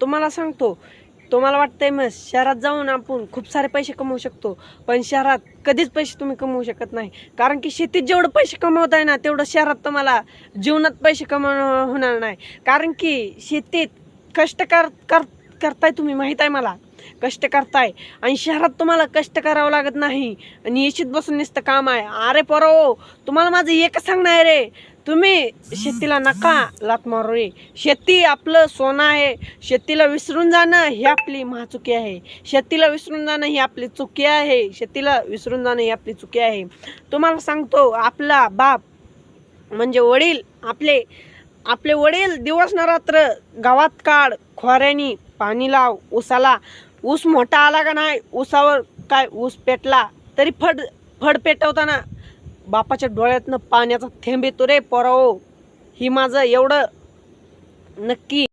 तुम्हाला सांगतो, तुम्हाला वाटतंय मग शहरात जाऊन आपण खूप सारे पैसे कमवू शकतो, पण शहरात कधीच पैसे तुम्ही कमवू शकत नाही. कारण की शेतीत जेवढं पैसे कमवताय ना, तेवढं शहरात तुम्हाला जीवनात पैसे कमवणं होणार नाही. कारण की शेतीत कष्ट करताय तुम्ही, माहीत आहे मला, कष्ट करताय. आणि शहरात तुम्हाला कष्ट करावं लागत नाही आणि एशीत बसून नुसतं काम आहे. अरे पोराओ, तुम्हाला माझं एकच सांगणं आहे रे, तुम्ही शेतीला नका लात मारू रे. शेती आपलं सोनं आहे. शेतीला विसरून जाणं ही आपली महाचुकी आहे. शेतीला विसरून जाणं ही आपली चुकी आहे. शेतीला विसरून जाणं ही आपली चुकी आहे. तुम्हाला सांगतो, आपला बाप म्हणजे वडील, आपले वडील दिवस न रात्र गावात काढ, खोऱ्यानी पाणी लाव ऊसाला. ऊस मोठा आला का नाही, ऊसावर काय ऊस पेटला तरी फड पेटवताना बापाच्या डोळ्यातनं पाण्याचा थेंब येतो रे पोराओ. ही माझं एवढं नक्की